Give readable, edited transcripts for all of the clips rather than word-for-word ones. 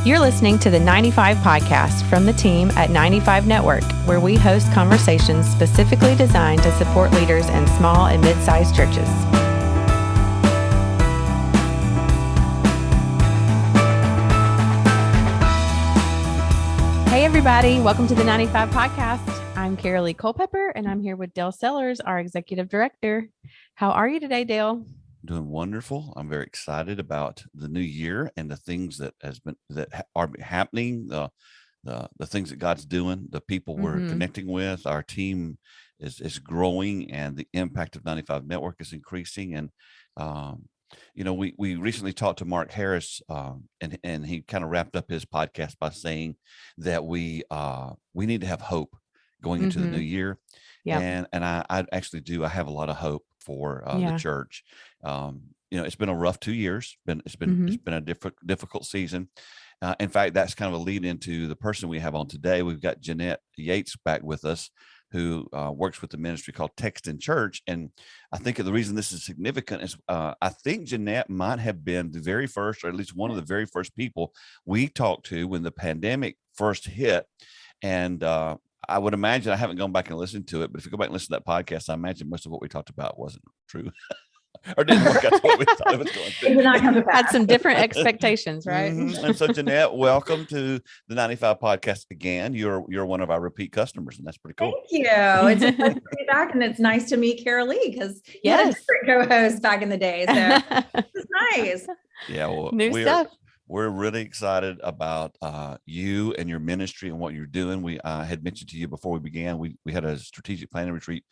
You're listening to the 95Podcast from the team at 95 Network, where we host conversations specifically designed to support leaders in small and mid-sized churches. Hey, everybody. Welcome to the 95 Podcast. I'm Carolee Culpepper, and I'm here with Dale Sellers, our Executive Director. How are you today, Dale? Doing wonderful. I'm very excited about the new year and the things that are happening, the things that God's doing, the people we're connecting with. Our team is growing, and the impact of 95 Network is increasing. And we recently talked to Mark Harris, and he kind of wrapped up his podcast by saying that we need to have hope going into the new year. Yeah. And I actually do. I have a lot of hope for the church. It's been a rough 2 years. It's been a difficult season. In fact, that's kind of a lead into the person we have on today. We've got Jeanette Yates back with us, who works with the ministry called Texan Church. And I think the reason this is significant is I think Jeanette might have been the very first, or at least one of the very first people we talked to when the pandemic first hit. And I would imagine, I haven't gone back and listened to it, but if you go back and listen to that podcast, I imagine most of what we talked about wasn't true or didn't work out what we thought it was going to. It did not come to pass. Had some different expectations, right? And so, Jeanette, welcome to the 95 Podcast again. You're one of our repeat customers, and that's pretty cool. Thank you. It's a pleasure to be back, and it's nice to meet Carolee, because you had a co-host back in the day, so it's nice. Yeah, well, new stuff. We're really excited about you and your ministry and what you're doing. We had mentioned to you before we began, we had a strategic planning retreat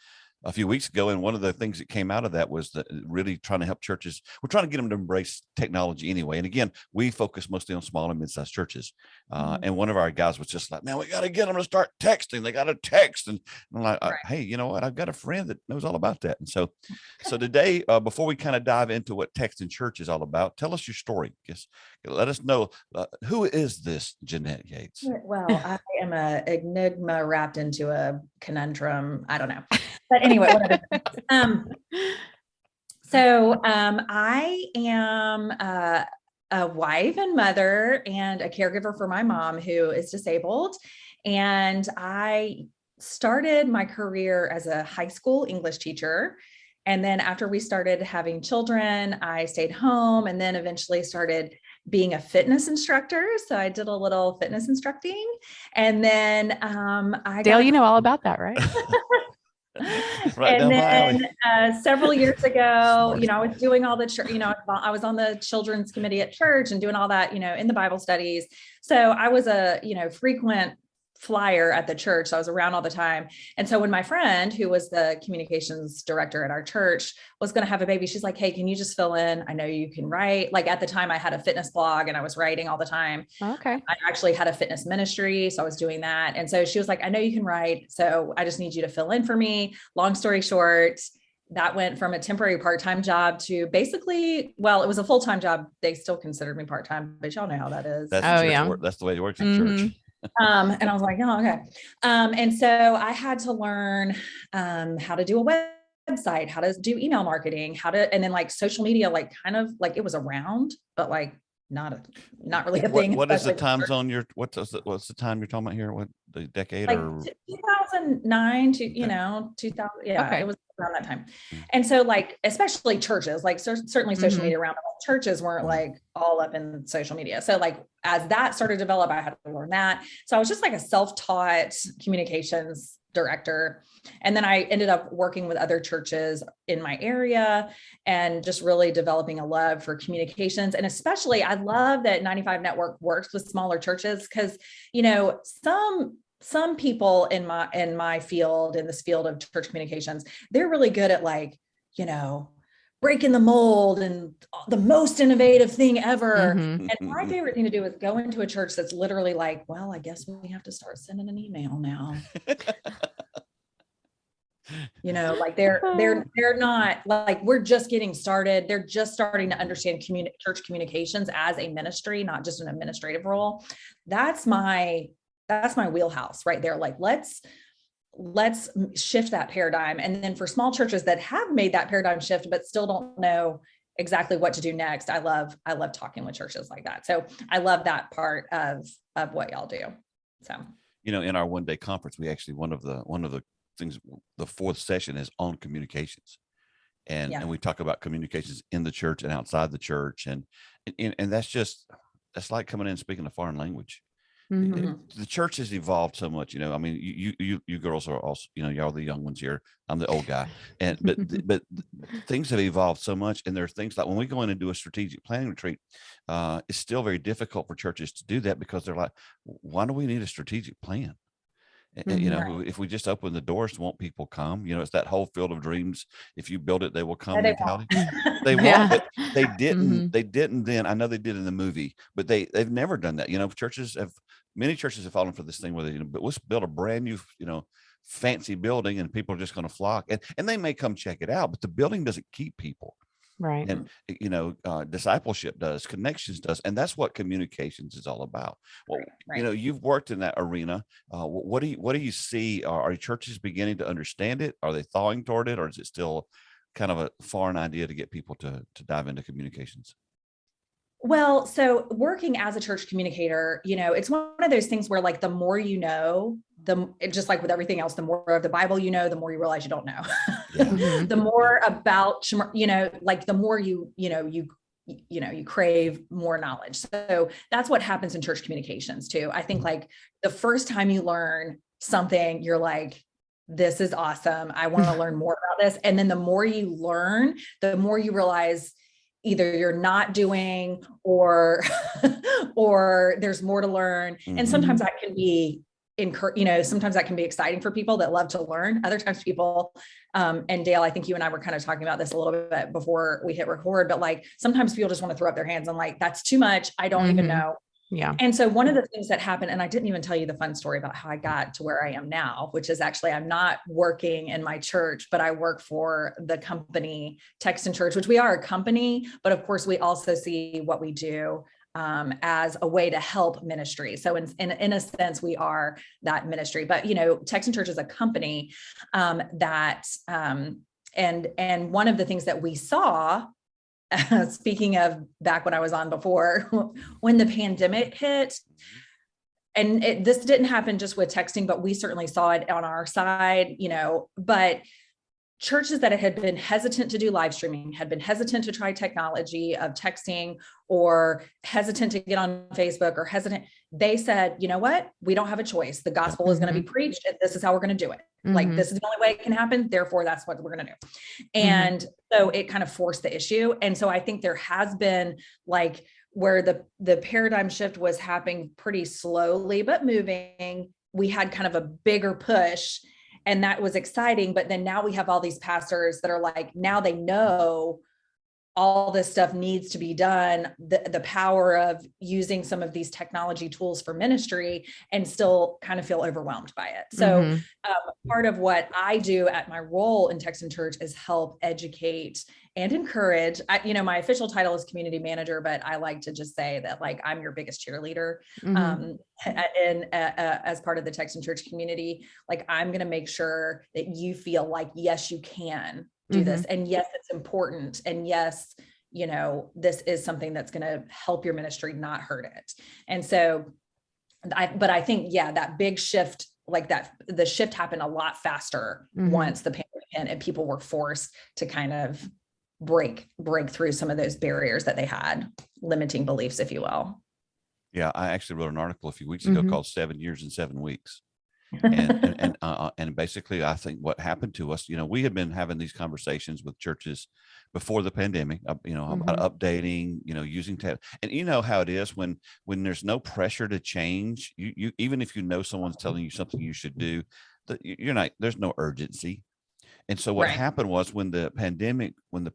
a few weeks ago, and one of the things that came out of that was that really trying to help churches. We're trying to get them to embrace technology anyway. And again, we focus mostly on small and mid-sized churches. And one of our guys was just like, man, we got to get them to start texting. They got to text. And I'm like, hey, you know what? I've got a friend that knows all about that. And so today, before we kind of dive into what Texan Church is all about, tell us your story. Just let us know, who is this Jeanette Yates? Well, I am an enigma wrapped into a conundrum. I don't know. But anyway, whatever. I am a wife and mother and a caregiver for my mom, who is disabled. And I started my career as a high school English teacher. And then after we started having children, I stayed home, and then eventually started being a fitness instructor. So I did a little fitness instructing. And then Dale, you know all about that, right? Right. And then several years ago, I was doing all the, I was on the children's committee at church and doing all that, in the Bible studies. So I was a, frequent flyer at the church. So I was around all the time. And so when my friend, who was the communications director at our church, was going to have a baby, she's like, hey, can you just fill in? I know you can write. Like, at the time I had a fitness blog and I was writing all the time. Okay. I actually had a fitness ministry, so I was doing that. And so she was like, I know you can write, so I just need you to fill in for me. Long story short, that went from a temporary part-time job to basically, well, it was a full-time job. They still considered me part-time, but y'all know how that is. That's the way it works in church. And I was like, oh, okay. And so I had to learn how to do a website, how to do email marketing, and then like social media, like kind of like it was around, but like not really a thing. What is the time zone? What's the time you're talking about here? What, the decade? Like or 2009 to 2000. Yeah, okay. It was around that time. And so like, especially churches, like certainly social media around, churches weren't like all up in social media. So like, as that started to develop, I had to learn that. So I was just like a self-taught communications director. And then I ended up working with other churches in my area and just really developing a love for communications. And especially, I love that 95 Network works with smaller churches, because, some people in my field, in this field of church communications, they're really good at like, breaking the mold and the most innovative thing ever. And my favorite thing to do is go into a church that's literally like, well, I guess we have to start sending an email now. Like they're not like, we're just getting started. They're just starting to understand church communications as a ministry, not just an administrative role. That's my wheelhouse right there. Like, let's shift that paradigm. And then for small churches that have made that paradigm shift, but still don't know exactly what to do next. I love talking with churches like that. So I love that part of what y'all do. So, in our one-day conference, we actually, one of the things, the fourth session is on communications. And we talk about communications in the church and outside the church. And that's like coming in and speaking a foreign language. The church has evolved so much. I mean, you girls are also, y'all the young ones here. I'm the old guy. But things have evolved so much. And there are things like when we go in and do a strategic planning retreat, it's still very difficult for churches to do that, because they're like, why do we need a strategic plan? If we just open the doors, won't people come? It's that whole Field of Dreams. If you build it, they will come mentality. They won't, but they didn't. They didn't then. I know they did in the movie, but they've never done that. Many churches have fallen for this thing where but let's build a brand new, fancy building, and people are just going to flock, and they may come check it out, but the building doesn't keep people. Right. And, discipleship does, connections does. And that's what communications is all about. Well, right. You've worked in that arena. What do you see? Are churches beginning to understand it? Are they thawing toward it? Or is it still kind of a foreign idea to get people to dive into communications? Well, so working as a church communicator, it's one of those things where, like, the more you know, just like with everything else, the more of the Bible the more you realize you don't know. Yeah. The more about, like the more you crave more knowledge. So that's what happens in church communications too. I think, like, the first time you learn something, you're like, this is awesome. I want to learn more about this. And then the more you learn, the more you realize either you're not doing or there's more to learn. And sometimes that can be sometimes that can be exciting for people that love to learn. Other times people, and Dale, I think you and I were kind of talking about this a little bit before we hit record, but like, sometimes people just want to throw up their hands and like, that's too much. I don't even know. Yeah. And so one of the things that happened, and I didn't even tell you the fun story about how I got to where I am now, which is actually, I'm not working in my church, but I work for the company Texan Church, which we are a company, but of course we also see what we do as a way to help ministry. So in a sense, we are that ministry, but Texan Church is a company and one of the things that we saw, speaking of back when I was on before, when the pandemic hit, and this didn't happen just with texting, but we certainly saw it on our side, but churches that had been hesitant to do live streaming, had been hesitant to try technology of texting, or hesitant to get on Facebook, or hesitant, they said, you know what, we don't have a choice. The gospel is going to be preached, and this is how we're going to do it. Like, this is the only way it can happen. Therefore, that's what we're going to do. And so it kind of forced the issue. And so I think there has been, like, where the paradigm shift was happening pretty slowly, but moving, we had kind of a bigger push, and that was exciting. But then now we have all these pastors that are like, now they know all this stuff needs to be done, the power of using some of these technology tools for ministry, and still kind of feel overwhelmed by it. So part of what I do at my role in Texan Church is help educate and encourage. My official title is community manager, but I like to just say that, like, I'm your biggest cheerleader. As part of the Texan Church community, like, I'm going to make sure that you feel like, yes, you can do this. And yes, it's important. And yes, this is something that's going to help your ministry, not hurt it. And so I think, that big shift, like that, the shift happened a lot faster once the pandemic hit, and people were forced to kind of break through some of those barriers that they had, limiting beliefs, if you will. Yeah. I actually wrote an article a few weeks ago called 7 years and 7 weeks. And basically, I think what happened to us, we had been having these conversations with churches before the pandemic, about updating, using tech. And you know how it is when there's no pressure to change, you even if someone's telling you something you should do, there's no urgency. And so what happened was, when the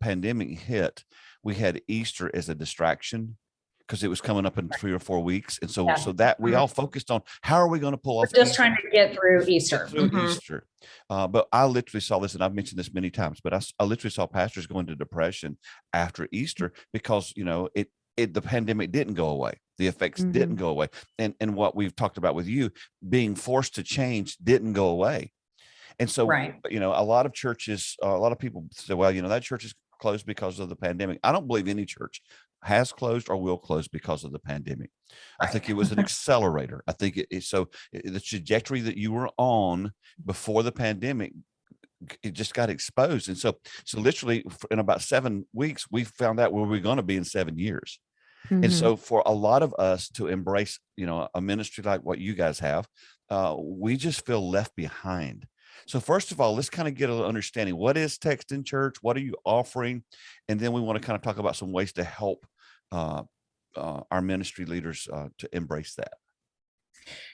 pandemic hit, we had Easter as a distraction, because it was coming up in 3 or 4 weeks. And so that we all focused on, how are we going to pull off just Easter? Trying to get through Easter. Easter. But I literally saw this, and I've mentioned this many times, but I literally saw pastors go into depression after Easter, because, the pandemic didn't go away. The effects didn't go away. And what we've talked about with you, being forced to change, didn't go away. And so, a lot of churches, a lot of people say, well, that church is closed because of the pandemic. I don't believe any church has closed or will close because of the pandemic. I think it was an accelerator. I think the trajectory that you were on before the pandemic, it just got exposed. And so literally in about 7 weeks, we found out where we're going to be in 7 years. Mm-hmm. And so for a lot of us to embrace, a ministry like what you guys have, we just feel left behind. So first of all, let's kind of get an understanding. What is Texan Church? What are you offering? And then we want to kind of talk about some ways to help our ministry leaders to embrace that.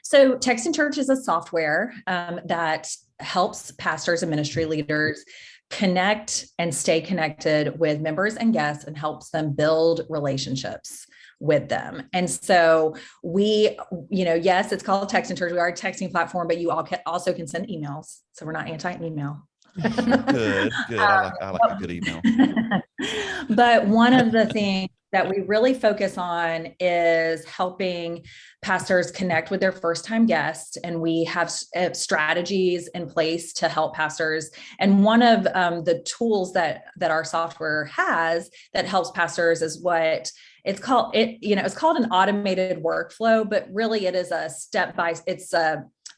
So Texan Church is a software that helps pastors and ministry leaders connect and stay connected with members and guests and helps them build relationships with them. And so we, yes, it's called Texan Church. We are a texting platform, but you also can send emails. So we're not anti-email. Good. I like a good email. But one of the things that we really focus on is helping pastors connect with their first-time guests. And we have strategies in place to help pastors. And one of the tools that our software has that helps pastors is what it's called. It's called an automated workflow, but really it is a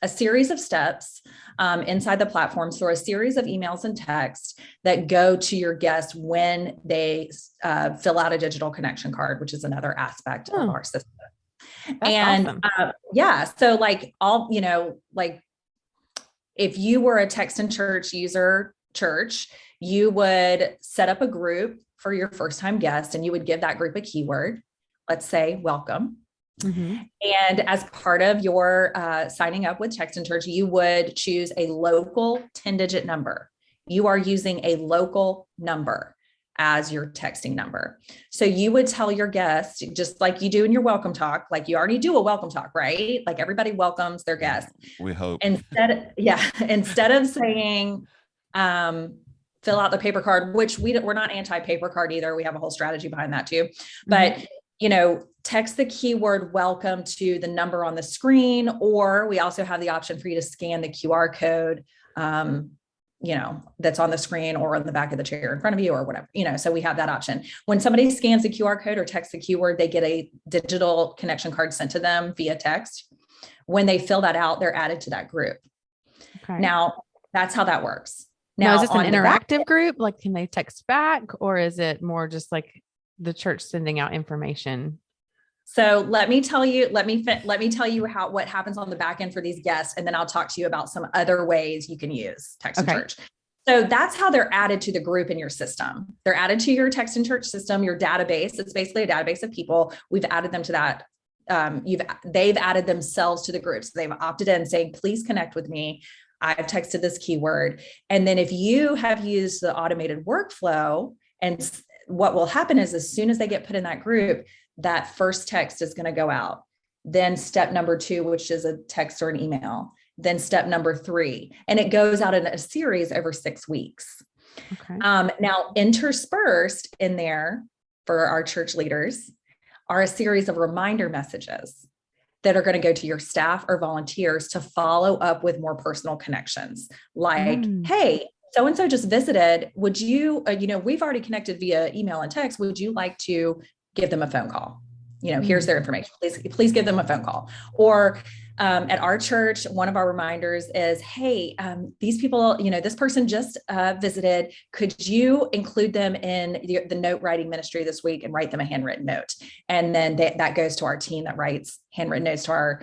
series of steps inside the platform. So a series of emails and texts that go to your guests when they fill out a digital connection card, which is another aspect of our system. That's awesome. So if you were a Texan Church user you would set up a group for your first-time guest, and you would give that group a keyword. Let's say welcome. Mm-hmm. And as part of your signing up with Texan Church, you would choose a local 10-digit number. You are using a local number as your texting number. So you would tell your guests, just like you do in your welcome talk, like you already do a welcome talk, right? Like everybody welcomes their guests. We hope. Instead of saying, fill out the paper card, which we're not anti-paper card either. We have a whole strategy behind that too. But text the keyword welcome to the number on the screen, or we also have the option for you to scan the QR code, that's on the screen or on the back of the chair in front of you or whatever, so we have that option. When somebody scans the QR code or texts the keyword, they get a digital connection card sent to them via text. When they fill that out, they're added to that group. Okay. Now that's how that works. Now, is this an interactive group? Like, can they text back, or is it more just like the church sending out information? So let me tell you what happens on the back end for these guests. And then I'll talk to you about some other ways you can use Texan Church. So that's how they're added to the group in your system. They're added to your Texan Church system, your database. It's basically a database of people. We've added them to that. They've added themselves to the group. So they've opted in saying, please connect with me. I've texted this keyword. And then if you have used the automated workflow, and what will happen is as soon as they get put in that group, that first text is going to go out. Then step number 2, which is a text or an email. Then step number 3, and it goes out in a series over 6 weeks. Okay. Now interspersed in there for our church leaders are a series of reminder messages that are going to go to your staff or volunteers to follow up with more personal connections. Like, hey, so-and-so just visited. Would you, we've already connected via email and text. Would you like to give them a phone call? Here's their information. Please give them a phone call. Or at our church, one of our reminders is, hey, these people, this person just visited. Could you include them in the note writing ministry this week and write them a handwritten note? And then that goes to our team that writes handwritten notes to our,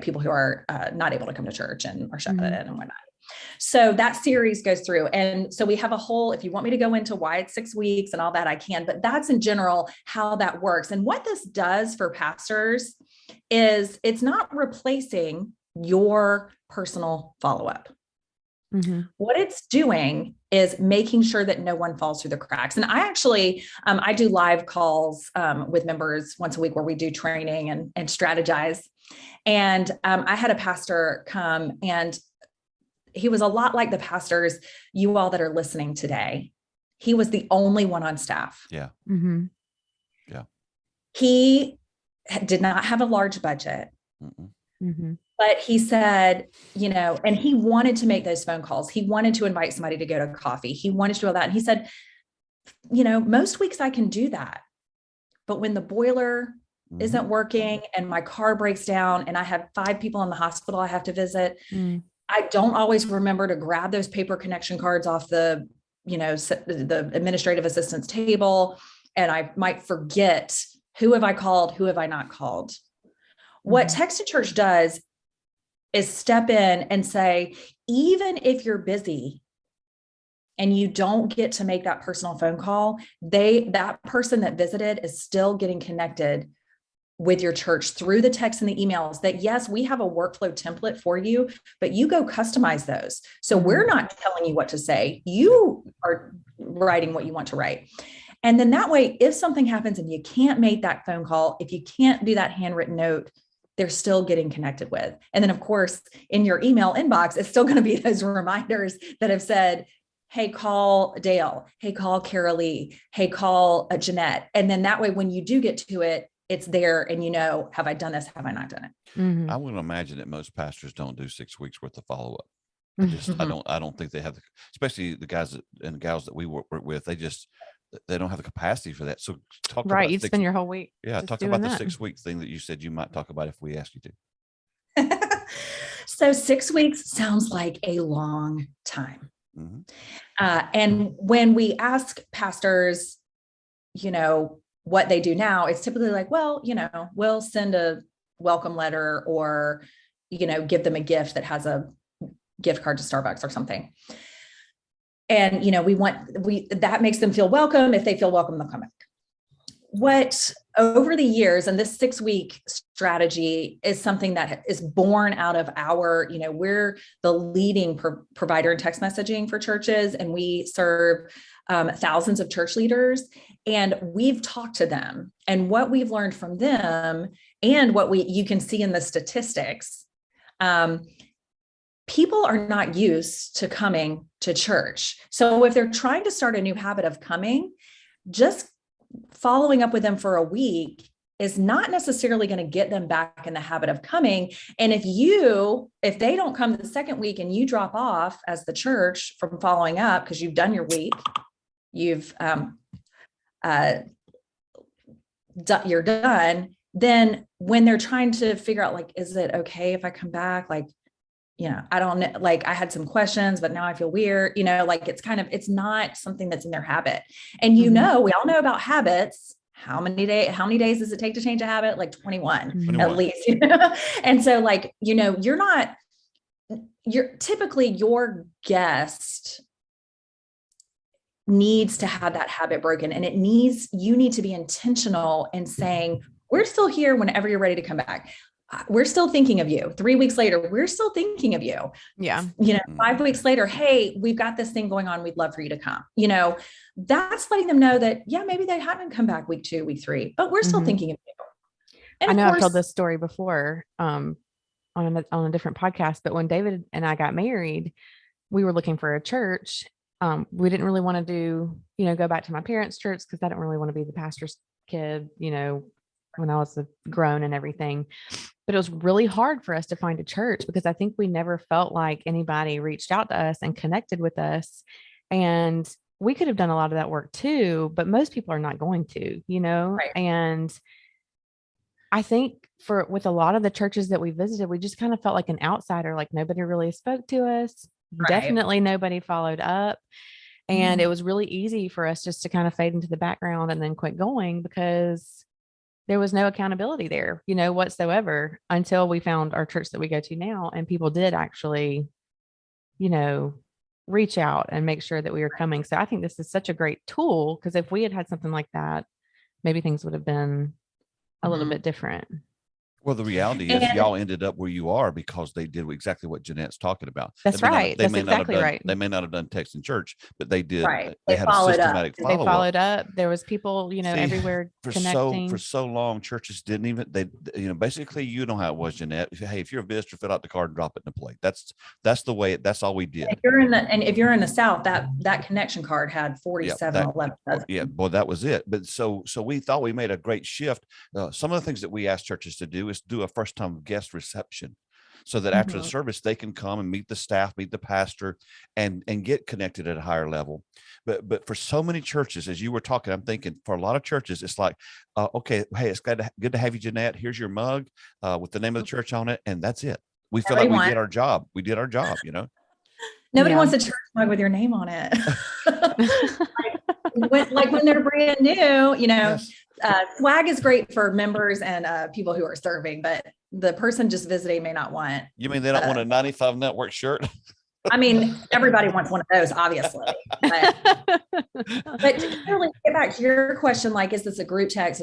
people who are not able to come to church and are shut in and whatnot. So that series goes through. And so we have a whole, if you want me to go into why it's 6 weeks and all that, I can, but that's in general how that works. And what this does for pastors is it's not replacing your personal follow-up. Mm-hmm. What it's doing is making sure that no one falls through the cracks. And I actually, I do live calls with members once a week where we do training and strategize. And I had a pastor come, and he was a lot like the pastors, you all that are listening today. He was the only one on staff. Yeah. Mm-hmm. Yeah. He did not have a large budget, but he said, and he wanted to make those phone calls. He wanted to invite somebody to go to coffee. He wanted to do all that. And he said, most weeks I can do that. But when the boiler isn't working and my car breaks down and I have 5 people in the hospital I have to visit, I don't always remember to grab those paper connection cards off the administrative assistant's table. And I might forget, who have I called? Who have I not called? What Texan Church does is step in and say, even if you're busy and you don't get to make that personal phone call, that person that visited is still getting connected with your church through the text and the emails. That, yes, we have a workflow template for you, but you go customize those. So we're not telling you what to say. You are writing what you want to write. And then that way, if something happens and you can't make that phone call, if you can't do that handwritten note, they're still getting connected with. And then, of course, in your email inbox, it's still going to be those reminders that have said, hey, call Dale. Hey, call Carolee. Hey, call Jeanette. And then that way, when you do get to it, it's there and have I done this? Have I not done it? I would imagine that most pastors don't do 6 weeks worth of follow-up. I don't think they have especially the guys and gals that we work with, they don't have the capacity for that. So talk about you'd spend your whole week. Yeah. Talk about the 6 week thing that you said you might talk about if we ask you to. So 6 weeks sounds like a long time. And when we ask pastors, what they do now, it's typically like, well, we'll send a welcome letter or, give them a gift that has a gift card to Starbucks or something. And, that makes them feel welcome. If they feel welcome, they'll come back. What over the years, and this 6 week strategy is something that is born out of we're the leading provider in text messaging for churches, and we serve thousands of church leaders, and we've talked to them, and what we've learned from them and what you can see in the statistics, people are not used to coming to church. So if they're trying to start a new habit of coming, just following up with them for a week is not necessarily going to get them back in the habit of coming. And if they don't come the second week and you drop off as the church from following up because you've done your week, you're done, then when they're trying to figure out, is it okay if I come back? I don't know, I had some questions, but now I feel weird, it's not something that's in their habit. And, we all know about habits. How many days does it take to change a habit? 21 at least, And so you're typically your guest needs to have that habit broken, and you need to be intentional in saying, we're still here whenever you're ready to come back. We're still thinking of you. 3 weeks later, we're still thinking of you. Yeah. 5 weeks later, hey, we've got this thing going on. We'd love for you to come. That's letting them know that, maybe they haven't come back week 2, week 3, but we're still thinking of you. And I know I've told this story before on a different podcast, but when David and I got married, we were looking for a church. We didn't really want to do, go back to my parents' church because I didn't really want to be the pastor's kid, when I was grown and everything. But it was really hard for us to find a church because I think we never felt like anybody reached out to us and connected with us. And we could have done a lot of that work too, but most people are not going to, Right. And I think with a lot of the churches that we visited, we just kind of felt like an outsider, like nobody really spoke to us. Right. Definitely nobody followed up. And it was really easy for us just to kind of fade into the background and then quit going because there was no accountability there, whatsoever, until we found our church that we go to now. And people did actually, reach out and make sure that we were coming. So I think this is such a great tool, because if we had had something like that, maybe things would have been a little bit different. Well, the reality is y'all ended up where you are because they did exactly what Jeanette's talking about. That's right. That's exactly right. They may not have done Texan church, but they did. Right. They had a systematic follow-up. They followed up. There was people, everywhere connecting. For so long, churches didn't even, basically, you know how it was, Jeanette. Hey, if you're a visitor, fill out the card and drop it in the plate. That's the way, that's all we did. If you're in the South, that connection card had 47, 11. Yeah, boy, that was it. But so we thought we made a great shift. Some of the things that we asked churches to do is do a first-time guest reception. so that after the service, they can come and meet the staff, meet the pastor, and get connected at a higher level. But for so many churches, as you were talking, I'm thinking for a lot of churches, it's like, okay, hey, it's good to have you, Jeanette. Here's your mug with the name of the church on it, and that's it. We feel like we did our job. We did our job, Nobody wants a church mug with your name on it. when they're brand new, yes. Swag is great for members and people who are serving, but the person just visiting may not want. You mean they don't want a 95 Network shirt? I mean, everybody wants one of those, obviously. But to really get back to your question, like, is this a group text,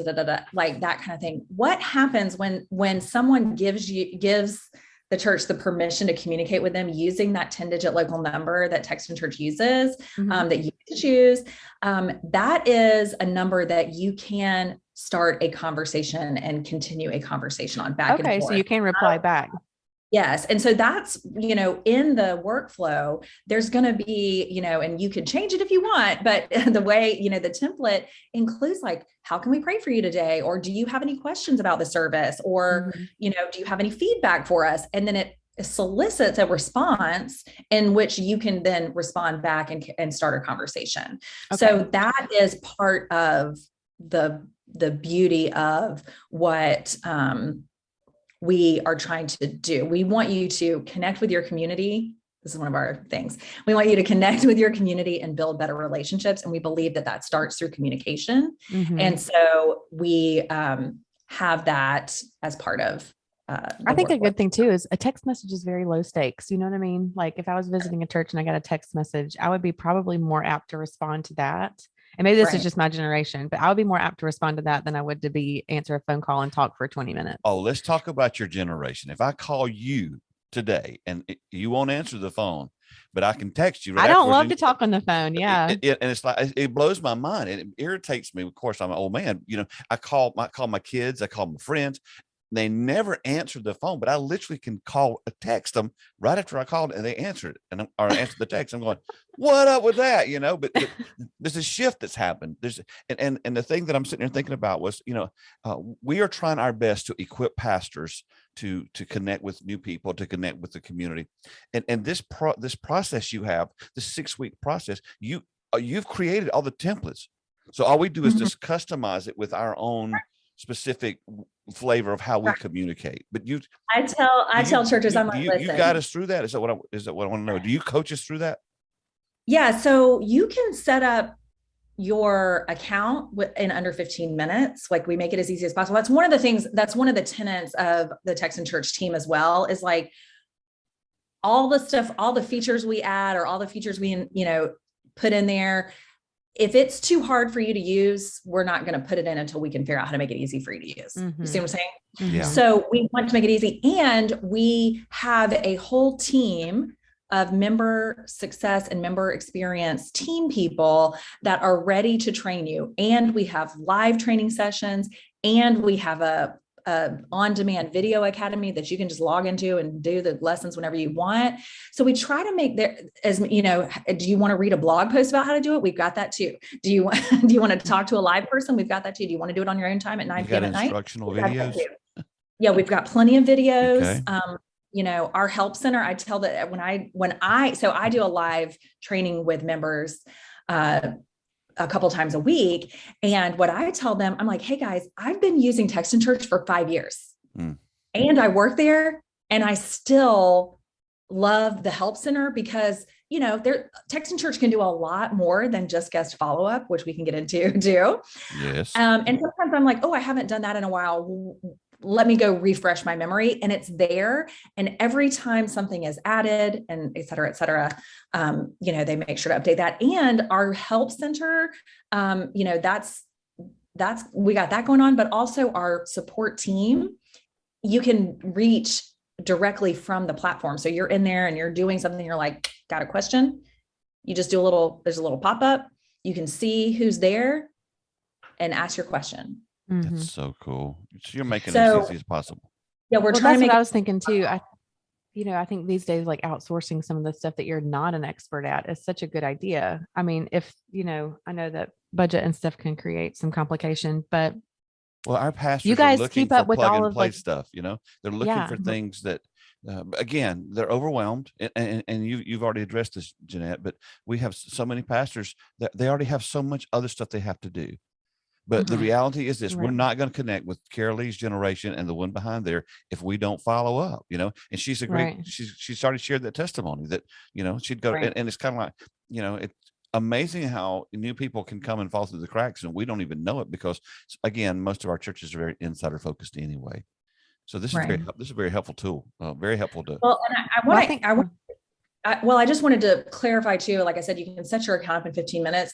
like that kind of thing? What happens when someone gives the church the permission to communicate with them using that 10-digit local number that Texan Church uses, that you choose? That is a number that you can start a conversation and continue a conversation on back and forth. Okay, so you can reply back. Yes. And so that's, in the workflow, there's going to be, and you can change it if you want, but the way, the template includes like, how can we pray for you today? Or do you have any questions about the service? Or, do you have any feedback for us? And then it solicits a response in which you can then respond back and start a conversation. Okay. So that is part of the beauty of what, we are trying to do. We want you to connect with your community. This is one of our things. We want you to connect with your community and build better relationships. And we believe that starts through communication. And so we have that as part of I think a good thing too is a text message is very low stakes. You know what I mean? Like if I was visiting a church and I got a text message, I would be probably more apt to respond to that. And maybe this is just my generation, but I would be more apt to respond to that than I would to answer a phone call and talk for 20 minutes. Oh, let's talk about your generation. If I call you today and you won't answer the phone, but I can text you. Right, I don't love to talk on the phone. Yeah. And it's like, it blows my mind and it irritates me. Of course, I'm an old man. I call my kids, I call my friends. They never answered the phone, but I literally can text them right after I called and they answered it or answered the text. I'm going, what up with that? But there's a shift that's happened. And the thing that I'm sitting there thinking about was, we are trying our best to equip pastors to connect with new people, to connect with the community. And this process you have, this 6-week process, you've created all the templates. So all we do is just customize it with our own specific flavor of how we communicate. But I tell churches, I'm like, listen, you got us through that. Is that what I want to know? Do you coach us through that? Yeah. So you can set up your account in under 15 minutes. Like we make it as easy as possible. That's one of the things, that's one of the tenets of the Texan Church team as well, is like all the stuff, all the features we add or all the features we, put in there. If it's too hard for you to use, we're not going to put it in until we can figure out how to make it easy for you to use. You see what I'm saying? Yeah. So we want to make it easy. And we have a whole team of member success and member experience team people that are ready to train you. And we have live training sessions and we have a on-demand video academy that you can just log into and do the lessons whenever you want. So we try to make there as, do you want to read a blog post about how to do it? We've got that too. Do you want to talk to a live person? We've got that too. Do you want to do it on your own time at 9 p.m. at night? Instructional videos. Yeah, we've got plenty of videos. Okay. Our help center, I tell that I do a live training with members, a couple times a week. And what I tell them, I'm like, hey guys, I've been using Texan Church for 5 years and I work there and I still love the help center because, Texan Church can do a lot more than just guest follow-up, which we can get into too. Yes. And sometimes I'm like, oh, I haven't done that in a while. Let me go refresh my memory, and it's there. And every time something is added and et cetera, they make sure to update that. And our help center, that's, we got that going on, but also our support team, you can reach directly from the platform. So you're in there and you're doing something. You're like, got a question. You just do there's a little pop-up. You can see who's there and ask your question. That's so cool. So you're making it as easy as possible. Yeah, we're trying to make what I was thinking too. I think these days, like outsourcing some of the stuff that you're not an expert at is such a good idea. I mean, if, I know that budget and stuff can create some complication, but our pastors you guys are looking keep up for with plug all and of play stuff, they're looking for things that again, they're overwhelmed, and you've already addressed this, Jeanette, but we have so many pastors that they already have so much other stuff they have to do. But the reality is this: we're not going to connect with Carol Lee's generation and the one behind there if we don't follow up, and she's a great, she's already shared that testimony that, she'd go, and it's kind of like, it's amazing how new people can come and fall through the cracks and we don't even know it, because again, most of our churches are very insider focused anyway. So this is a very helpful tool, very helpful to. Well, and I just wanted to clarify too, like I said, you can set your account up in 15 minutes.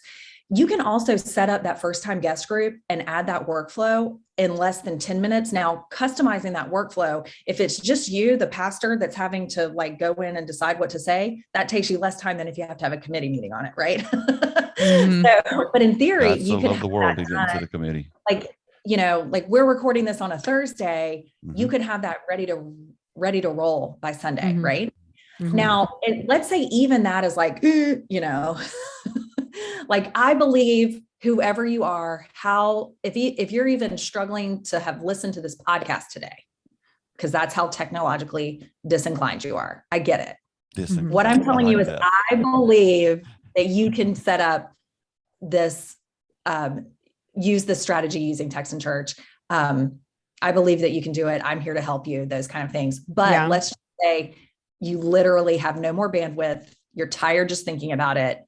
You can also set up that first time guest group and add that workflow in less than 10 minutes. Now, customizing that workflow, if it's just you, the pastor that's having to like go in and decide what to say, that takes you less time than if you have to have a committee meeting on it. Right. So, but in theory, you could have the world into the committee. Like we're recording this on a Thursday, you could have that ready to roll by Sunday. Right. Now, let's say even that is like, like, I believe whoever you are, if you're even struggling to have listened to this podcast today, because that's how technologically disinclined you are. I get it. What I'm telling you is I believe that you can set up this, use this strategy using Texan Church. I believe that you can do it. I'm here to help you, those kind of things. But let's just say you literally have no more bandwidth. You're tired just thinking about it.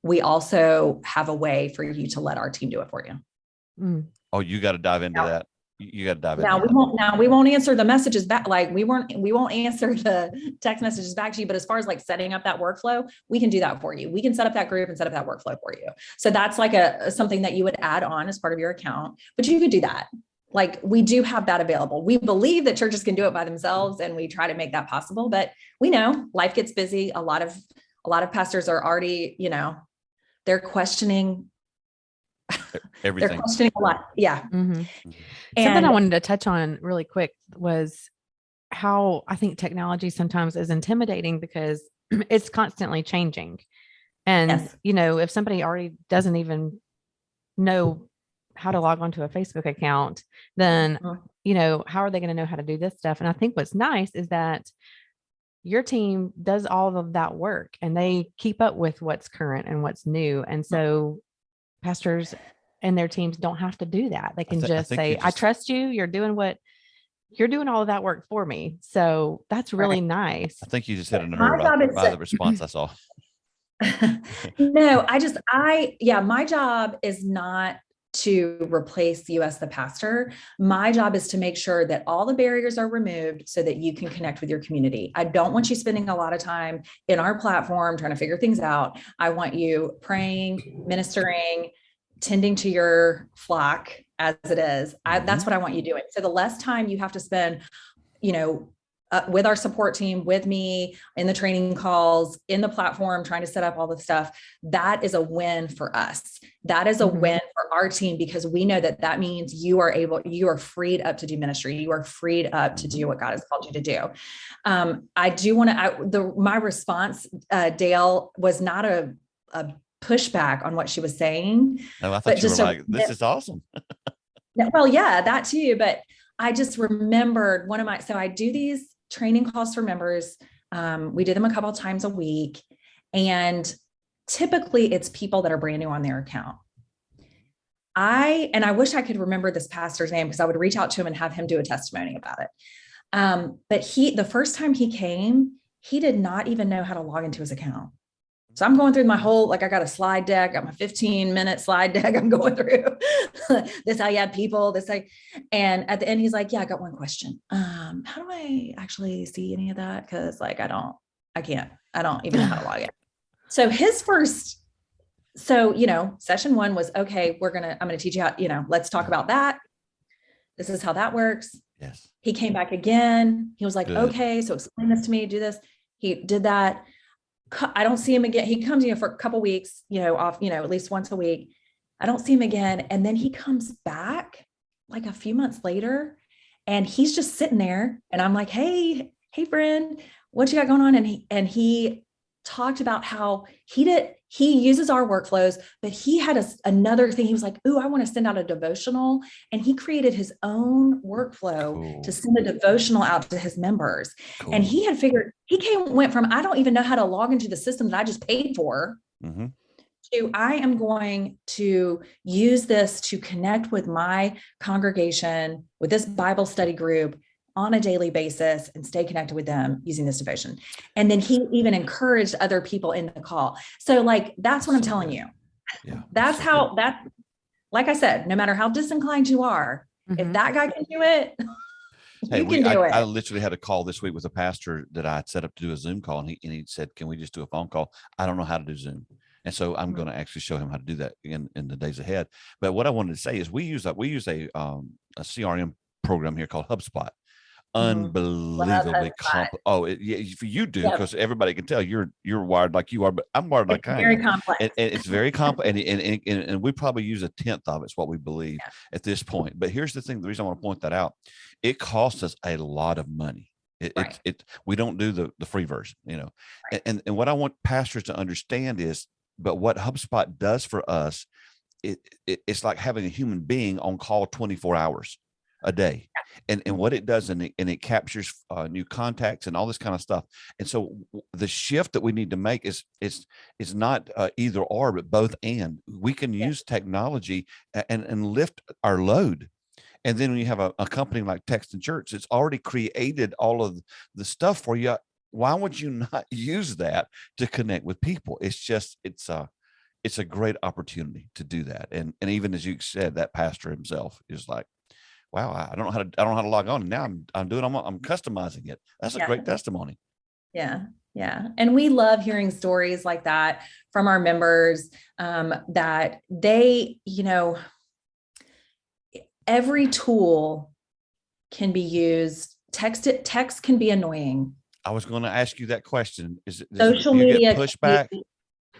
We also have a way for you to let our team do it for you. Oh, you got to dive into that. You got to dive into that. We won't answer the messages back. Like we won't answer the text messages back to you. But as far as like setting up that workflow, we can do that for you. We can set up that group and set up that workflow for you. So that's like something that you would add on as part of your account, but you could do that. Like we do have that available. We believe that churches can do it by themselves and we try to make that possible, but we know life gets busy. A lot of pastors are already, they're questioning everything. They're questioning a lot. Yeah. And something I wanted to touch on really quick was how I think technology sometimes is intimidating because it's constantly changing. And, if somebody already doesn't even know how to log onto a Facebook account, then, how are they going to know how to do this stuff? And I think what's nice is that your team does all of that work and they keep up with what's current and what's new. And so pastors and their teams don't have to do that. They can just say, I trust you. You're doing all of that work for me. So that's really nice. I think you just hit a nerve by the response I saw. No, my job is not to replace you as the pastor. My job is to make sure that all the barriers are removed so that you can connect with your community. I don't want you spending a lot of time in our platform trying to figure things out. I want you praying, ministering, tending to your flock as it is. That's what I want you doing. So the less time you have to spend, with our support team, with me in the training calls, in the platform, trying to set up all the stuff, that is a win for us. That is a win for our team, because we know that means you are freed up to do ministry. You are freed up to do what God has called you to do. I do want to, my response, Dale, was not a pushback on what she was saying. No, I thought you were like, this is awesome. Well, yeah, that too. But I just remembered so I do these training calls for members. We do them a couple of times a week. And typically it's people that are brand new on their account. I wish I could remember this pastor's name because I would reach out to him and have him do a testimony about it. But the first time he came, he did not even know how to log into his account. So I'm going through my whole, I got a slide deck, got my 15-minute slide deck. I'm going through this, how you add people, and at the end, he's like, yeah, I got one question. How do I actually see any of that? Cause I don't even know how to log in. So session one was, okay, I'm going to teach you how, let's talk about that. This is how that works. Yes. He came back again. He was like, okay, so explain this to me, do this. He did that. I don't see him again. He comes, for a couple weeks, at least once a week. I don't see him again. And then he comes back like a few months later and he's just sitting there and I'm like, hey friend, what you got going on? And he talked about how he he uses our workflows, but he had another thing. He was like, ooh, I want to send out a devotional. And he created his own workflow to send a devotional out to his members. And he had figured, went from, I don't even know how to log into the system that I just paid for, to I am going to use this to connect with my congregation, with this Bible study group on a daily basis and stay connected with them using this devotion. And then he even encouraged other people in the call. So like, that's what I'm telling you. Yeah. That's how that, like I said, no matter how disinclined you are, if that guy can do it, you can do it. I literally had a call this week with a pastor that I had set up to do a Zoom call. And he said, can we just do a phone call? I don't know how to do Zoom. And so I'm going to actually show him how to do that in the days ahead. But what I wanted to say is we use a CRM program here called HubSpot. Unbelievably complex. You do, because everybody can tell you're wired like you are, but I'm wired like I am. Very complex. And it's very complex. And we probably use 1/10 of it's what we believe at this point. But here's the thing: the reason I want to point that out, it costs us a lot of money. We don't do the free version, and what I want pastors to understand is, but what HubSpot does for us, it's like having a human being on call 24 hours a day. And what it does, and it captures new contacts and all this kind of stuff. And so the shift that we need to make is not either or, but both and. We can use technology and lift our load. And then when you have a company like Texan Church, it's already created all of the stuff for you. Why would you not use that to connect with people? It's a great opportunity to do that. And even as you said, that pastor himself is like, wow, I don't know how to log on. And now I'm customizing it. That's a great testimony. Yeah. Yeah. And we love hearing stories like that from our members, that they, every tool can be used. Text can be annoying. I was going to ask you that question. Social media pushback?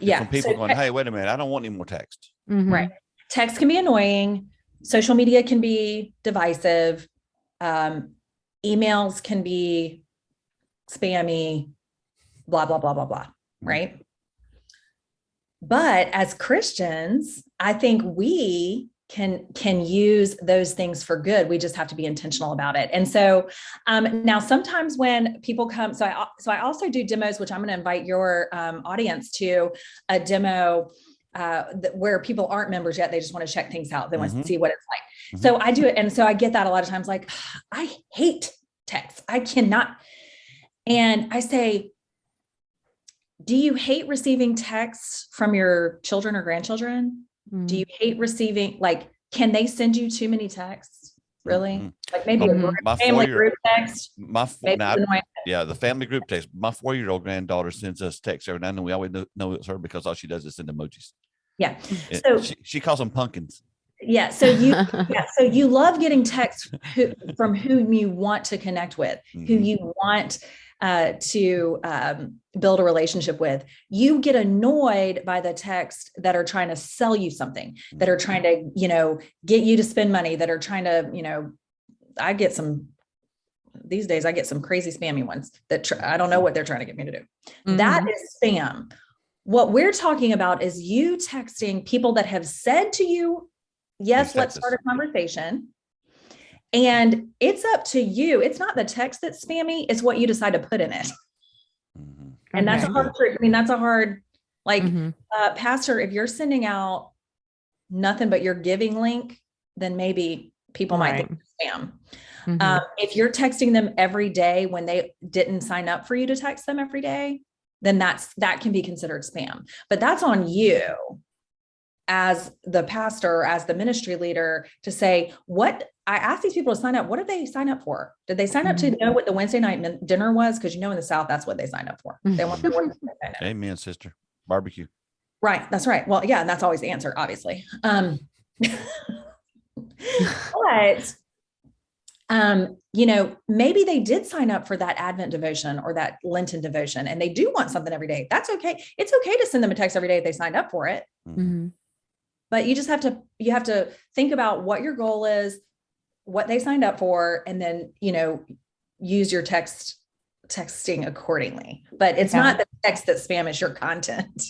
From people going, hey, wait a minute, I don't want any more text. Right. Text can be annoying. Social media can be divisive. Emails can be spammy, blah, blah, blah, blah, blah. Right. But as Christians, I think we can use those things for good. We just have to be intentional about it. And so now sometimes when people come, so I also do demos, which I'm going to invite your audience to a demo where people aren't members yet. They just want to check things out. They want to see what it's like. So I do it. And so I get that a lot of times, like, I hate text. I cannot. And I say, do you hate receiving texts from your children or grandchildren? Do you hate receiving, like, can they send you too many texts? Really? Like maybe a family group text? The family group text. My 4-year-old granddaughter sends us texts every now and then. We always know it's her because all she does is send emojis. Yeah. So she calls them pumpkins. Yeah. So you love getting texts from whom you want to connect with, who you want to build a relationship with. You get annoyed by the texts that are trying to sell you something, that are trying to, get you to spend money, that are trying to, these days I get some crazy spammy ones that I don't know what they're trying to get me to do. That is spam. What we're talking about is you texting people that have said to you, yes, let's start a conversation. And it's up to you. It's not the text that's spammy. It's what you decide to put in it. And that's a hard trick. I mean, that's a hard, pastor, if you're sending out nothing but your giving link, then maybe people might think it's spam. If you're texting them every day when they didn't sign up for you to text them every day, then that can be considered spam. But that's on you as the pastor, as the ministry leader, to say, I asked these people to sign up. What did they sign up for? Did they sign up to know what the Wednesday night dinner was? Because in the South, that's what they signed up for. They want to work. Amen, sister. Barbecue. Right. That's right. Well, yeah, and that's always the answer, obviously. But maybe they did sign up for that Advent devotion or that Lenten devotion, and they do want something every day. That's okay. It's okay to send them a text every day if they signed up for it. But you just have to think about what your goal is, what they signed up for, and then, use your texting accordingly. But it's not the text that spam, is your content.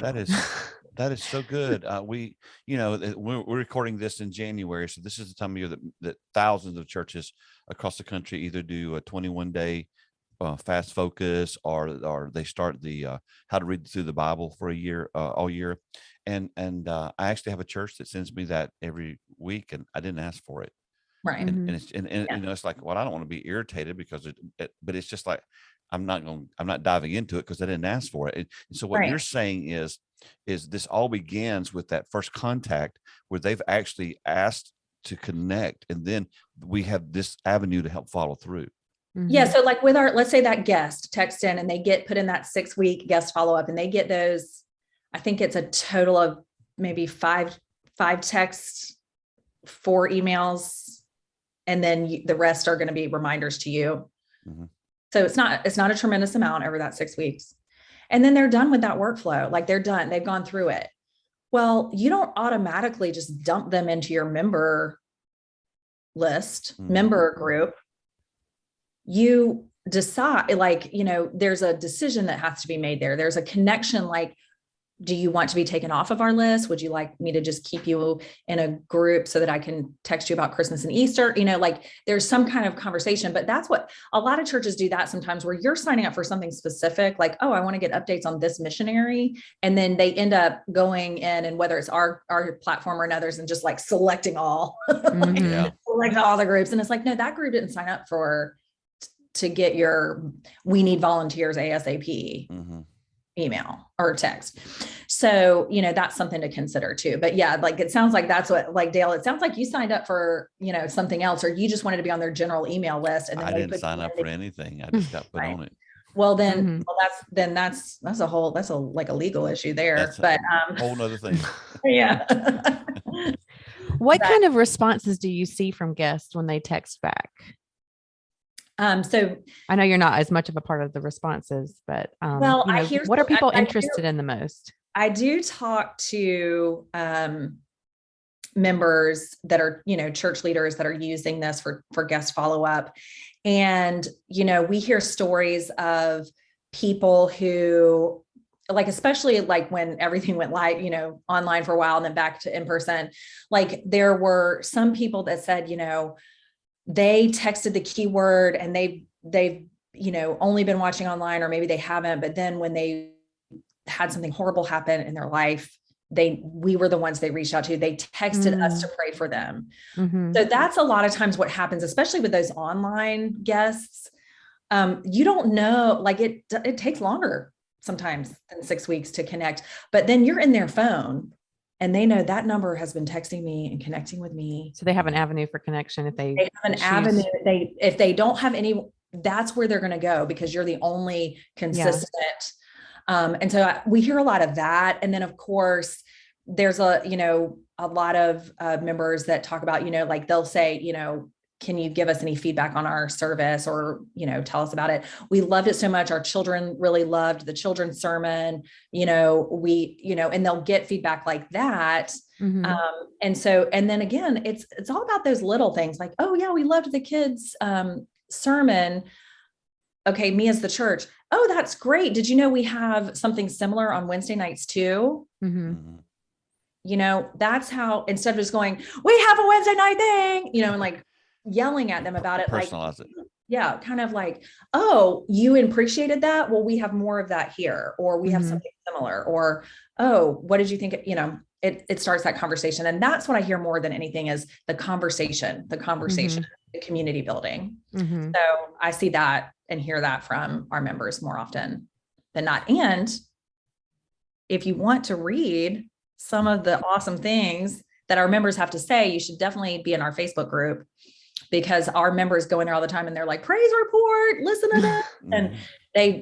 That is so good. We're recording this in January, so this is the time of year that thousands of churches across the country either do a 21-day fast focus, or they start the how to read through the Bible for a year, all year. And I actually have a church that sends me that every week, and I didn't ask for it. Right. And it's like, well, I don't want to be irritated because but it's just like, I'm not diving into it because I didn't ask for it. And so what you're saying is this all begins with that first contact where they've actually asked to connect, and then we have this avenue to help follow through. Yeah. So like with let's say that guest texts in and they get put in that 6-week guest follow-up, and they get those, I think it's a total of maybe five texts, 4 emails, and then the rest are going to be reminders to you. Mm-hmm. So it's not a tremendous amount over that 6 weeks. And then they're done with that workflow. Like they're done. They've gone through it. Well, you don't automatically just dump them into your member list, member group. You decide, like, there's a decision that has to be made there. There's a connection. Like, do you want to be taken off of our list? Would you like me to just keep you in a group so that I can text you about Christmas and Easter? Like there's some kind of conversation, but that's what a lot of churches do, that sometimes where you're signing up for something specific, like, oh, I want to get updates on this missionary. And then they end up going in, and whether it's our platform or another's, and just like selecting all, select all the groups. And it's like, no, that group didn't sign up to get we need volunteers ASAP. Email or text. So, that's something to consider too. But yeah, like, it sounds like that's what, like, Dale, it sounds like you signed up for, something else, or you just wanted to be on their general email list. And then I didn't sign up for anything. I just got put on it. Well, then, that's a legal issue there, that's a whole nother thing. Yeah. What kind of responses do you see from guests when they text back? So I know you're not as much of a part of the responses, but what are people interested in the most? I do talk to members that are, church leaders that are using this for guest follow-up. And, we hear stories of people who, like, especially like when everything went live, online for a while and then back to in person, like there were some people that said, they texted the keyword and they've, only been watching online, or maybe they haven't, but then when they had something horrible happen in their life, we were the ones they reached out to. They texted us to pray for them. So that's a lot of times what happens, especially with those online guests. You don't know, like it takes longer sometimes than 6 weeks to connect, but then you're in their phone and they know that number has been texting me and connecting with me. So they have an avenue for connection. If they have an avenue, if they don't have any, that's where they're going to go, because you're the only consistent. And so we hear a lot of that. And then of course there's a lot of members that talk about, like they'll say, can you give us any feedback on our service, or, tell us about it. We loved it so much. Our children really loved the children's sermon, and they'll get feedback like that. And then again, it's all about those little things, like, oh yeah, we loved the kids' sermon. Okay. Me as the church. Oh, that's great. Did you know we have something similar on Wednesday nights too? That's how, instead of just going, we have a Wednesday night thing, and like yelling at them about it, personalize it. Yeah. Kind of like, oh, you appreciated that. Well, we have more of that here, or we have something similar, or, oh, what did you think? It starts that conversation. And that's what I hear more than anything is the conversation, the community building. So I see that and hear that from our members more often than not. And if you want to read some of the awesome things that our members have to say, you should definitely be in our Facebook group, because our members go in there all the time and they're like, praise report, listen to that. And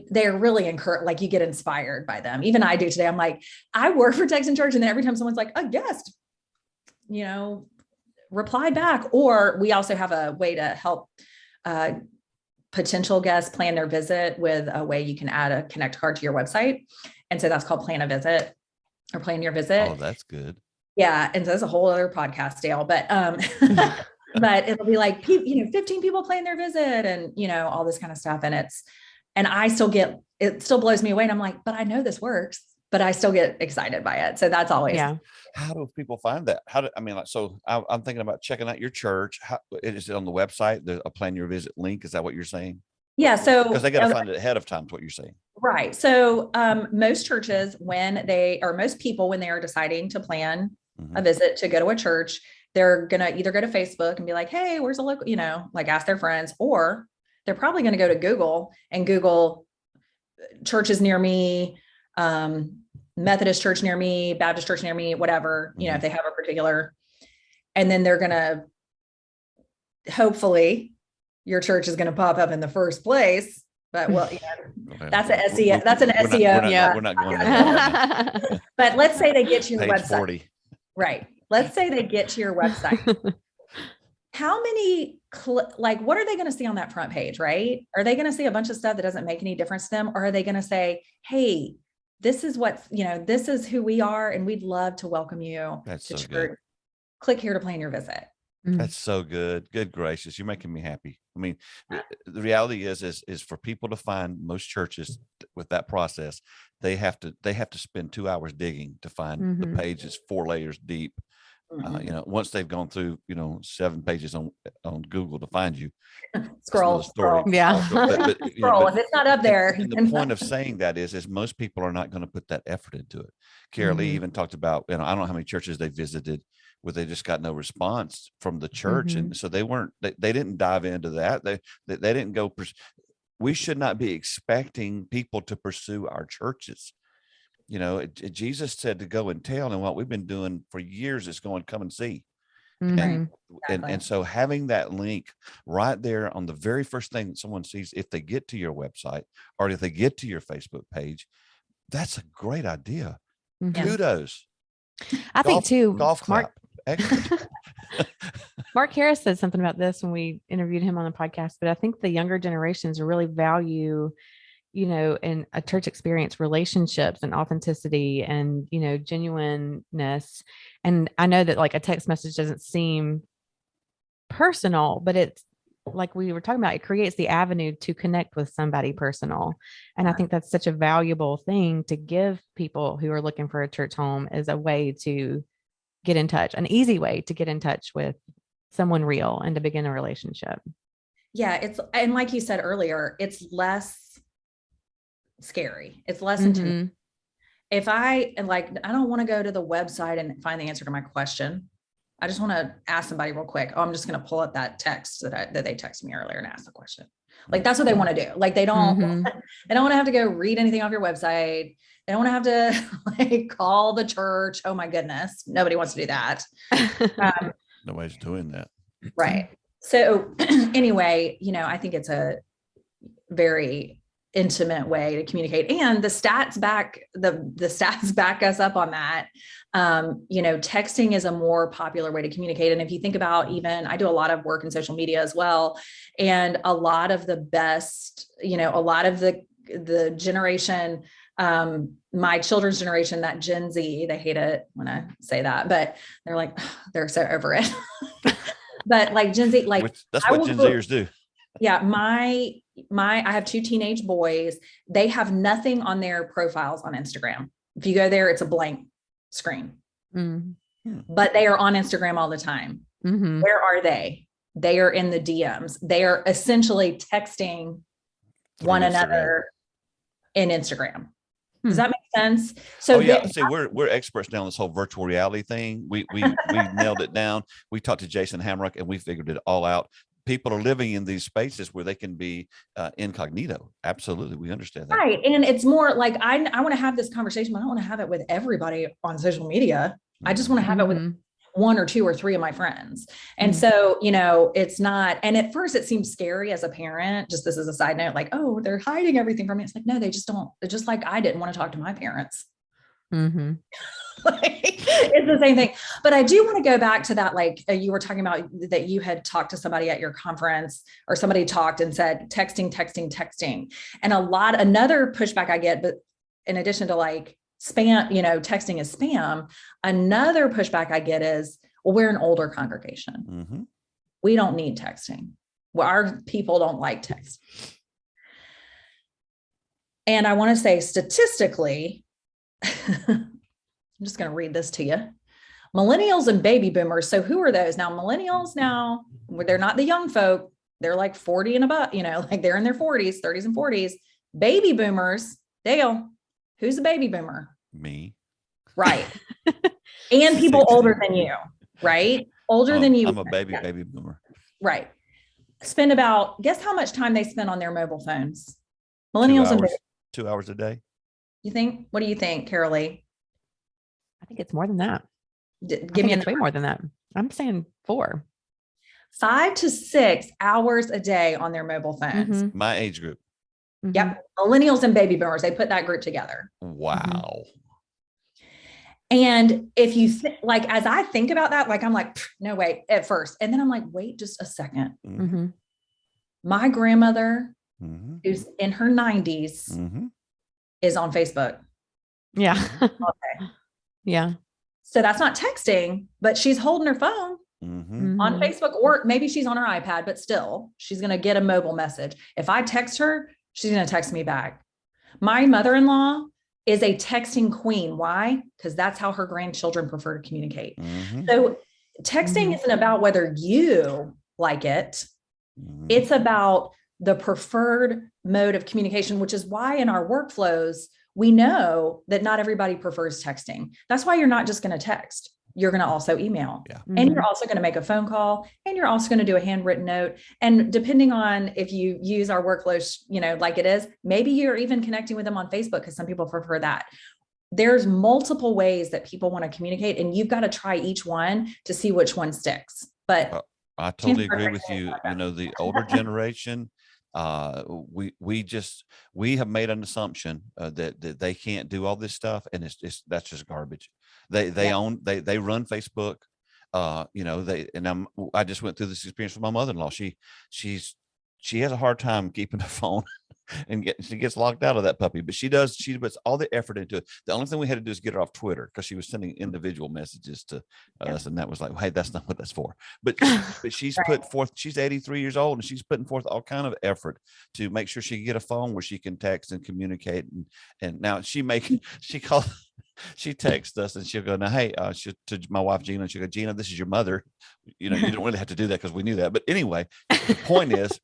they're really encouraged, like you get inspired by them. Even I do today. I'm like, I work for Texan Church. And then every time someone's like, a guest, replied back. Or we also have a way to help potential guests plan their visit with a way you can add a connect card to your website. And so that's called Plan a Visit, or Plan Your Visit. Oh, that's good. Yeah. And so that's a whole other podcast, Dale, but, but it'll be like, 15 people plan their visit and, all this kind of stuff. And I still it still blows me away. And I'm like, but I know this works. but I still get excited by it. So that's always. Yeah. How do people find that? I'm thinking about checking out your church. How is it on the website? There's a plan your visit link. Is that what you're saying? Yeah. So because they got to find it ahead of time is what you're saying. Right. So most churches, most people, when they are deciding to plan a visit to go to a church, they're going to either go to Facebook and be like, hey, where's a local, like ask their friends, or they're probably going to go to Google and Google churches near me, Methodist church near me, Baptist church near me, whatever, if they have a particular, and then they're going to, hopefully your church is going to pop up in the first place. But that's an SEO. That's an SEO. We're not going there. But let's say they get to your Page website. 40. Right. Let's say they get to your website. How many, what are they going to see on that front page? Right? Are they going to see a bunch of stuff that doesn't make any difference to them? Or are they going to say, hey, this is this is who we are, and we'd love to welcome you to church. Good. Click here to plan your visit. That's so good. Good gracious. You're making me happy. I mean, the reality is for people to find most churches with that process, they have to spend 2 hours digging to find the page is 4 layers deep. Once they've gone through, 7 pages on Google to find you, scroll. Yeah. Scroll. If it's not up there. And the point of saying that is most people are not going to put that effort into it. Carol Lee even talked about, I don't know how many churches they visited where they just got no response from the church. And so they didn't dive into that. They didn't go. We should not be expecting people to pursue our churches. Jesus said to go and tell, and what we've been doing for years is going, come and see. And so having that link right there on the very first thing that someone sees, if they get to your website or if they get to your Facebook page, that's a great idea. Kudos. I think too, golf clap. Excellent. Mark Harris said something about this when we interviewed him on the podcast, but I think the younger generations really value, in a church experience, relationships and authenticity and, genuineness. And I know that like a text message doesn't seem personal, but it's like we were talking about, it creates the avenue to connect with somebody personal. And I think that's such a valuable thing to give people who are looking for a church home, as a way to get in touch, an easy way to get in touch with someone real and to begin a relationship. Yeah. And like you said earlier, it's less scary. It's less intimidating. If I don't want to go to the website and find the answer to my question. I just want to ask somebody real quick. Oh, I'm just going to pull up that text that they texted me earlier and ask the question. Like, that's what they want to do. Like, they don't want to have to go read anything off your website. They don't want to have to call the church. Oh my goodness. Nobody wants to do that. Nobody's doing that. Right. So anyway, I think it's a very intimate way to communicate, and the stats back us up on that. Texting is a more popular way to communicate. And if you think about, even I do a lot of work in social media as well. And a lot of the best, a lot of the generation, my children's generation, that Gen Z, they hate it when I say that, but they're like, they're so over it. But like Gen Z, that's what Gen Zers do. Yeah. I have 2 teenage boys. They have nothing on their profiles on Instagram. If you go there, it's a blank screen, but they are on Instagram all the time. Where are they? They are in the DMs. They are essentially texting one another in Instagram. Does that make sense? So see, we're experts now on this whole virtual reality thing. We nailed it down. We talked to Jason Hamrock and we figured it all out. People are living in these spaces where they can be incognito. Absolutely. We understand that. Right. And it's more like, I want to have this conversation, but I don't want to have it with everybody on social media. I just want to have it with 1 or 2 or 3 of my friends. And so, it's not, and at first it seems scary as a parent, just this as a side note, like, oh, they're hiding everything from me. It's like, no, they just don't. It's just like, I didn't want to talk to my parents. It's the same thing. But I do want to go back to that. Like you were talking about that you had talked to somebody at your conference, or somebody talked and said, texting. And another pushback I get, but in addition to like spam, texting is spam. Another pushback I get is, well, we're an older congregation. We don't need texting. Well, our people don't like text. And I want to say, statistically, I'm just going to read this to you. Millennials and baby boomers. So who are those? Now, millennials now, they're not the young folk. They're like 40 and above, like they're in their 40s, 30s and 40s. Baby boomers, Dale, who's a baby boomer? Me. Right. And people older than you, right? Older than you. I'm a baby boomer. Right. Guess how much time they spend on their mobile phones? Millennials 2 hours a day. You think? What do you think, Carol Lee? I think it's more than that. Give me way more than that. I'm saying 4. 5 to 6 hours a day on their mobile phones. Mm-hmm. My age group. Mm-hmm. Yep. Millennials and baby boomers, they put that group together. Wow. And if you as I think about that, like, I'm like, no, wait, at first. And then I'm like, wait, just a second. Mm-hmm. My grandmother, mm-hmm. who's in her 90s, mm-hmm. is on Facebook. Yeah. Okay. Yeah. So that's not texting, but she's holding her phone Mm-hmm. on Facebook, or maybe she's on her iPad, but still she's going to get a mobile message. If I text her, she's going to text me back. My mother-in-law is a texting queen. Why? Because that's how her grandchildren prefer to communicate. Mm-hmm. So texting isn't about whether you like it. Mm-hmm. It's about the preferred mode of communication, which is why in our workflows, we know that not everybody prefers texting. That's why you're not just going to text. You're going to also email. Yeah. And you're also going to make a phone call, and you're also going to do a handwritten note. And depending on if you use our workflows, like it is, maybe you're even connecting with them on Facebook, because some people prefer that. There's multiple ways that people want to communicate, and you've got to try each one to see which one sticks. But I totally agree with you. The older generation, we have made an assumption that they can't do all this stuff, and that's just garbage. They run Facebook. I just went through this experience with my mother-in-law. She has a hard time keeping the phone and she gets locked out of that puppy, but she puts all the effort into it. The only thing we had to do is get her off Twitter, because she was sending individual messages to us, and that was like, hey, that's not what that's for. But she's put forth, she's 83 years old, and she's putting forth all kind of effort to make sure she can get a phone where she can text and communicate. And now she texts us, and she'll go, now, hey, to my wife, Gina, and she'll go, Gina, this is your mother. You don't really have to do that, because we knew that. But anyway, the point is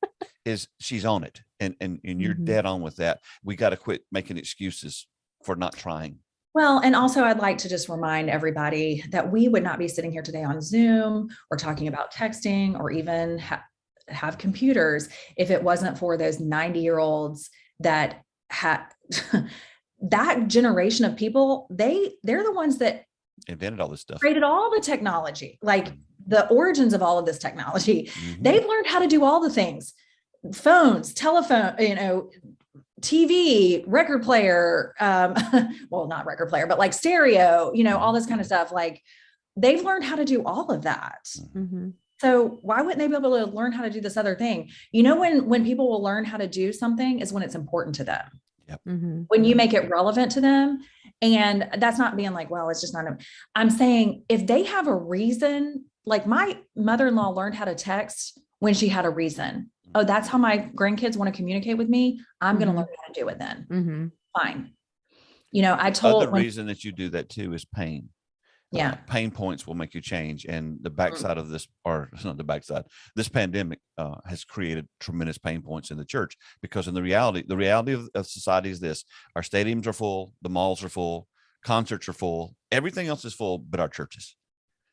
she's on it, and you're dead on with that. We got to quit making excuses for not trying. Well, and also I'd like to just remind everybody that we would not be sitting here today on Zoom or talking about texting or even have computers if it wasn't for those 90-year-olds that had that generation of people. They're the ones that invented all this stuff, created all the technology, like the origins of all of this technology. They've learned how to do all the things: phones, telephone, TV, record player, well, not record player, but like stereo, all this kind of stuff. Like, they've learned how to do all of that. So why wouldn't they be able to learn how to do this other thing? When people will learn how to do something is when it's important to them. Yep. When you make it relevant to them. And that's not being like, well, it's just not, I'm saying if they have a reason, like my mother-in-law learned how to text when she had a reason. Oh, that's how my grandkids want to communicate with me. I'm going to learn how to do it then. Fine. I told the reason that you do that too is pain. Yeah. Pain points will make you change. And the backside of this, or not the backside, this pandemic has created tremendous pain points in the church, because in the reality of society is this: our stadiums are full, the malls are full, concerts are full, everything else is full, but our churches.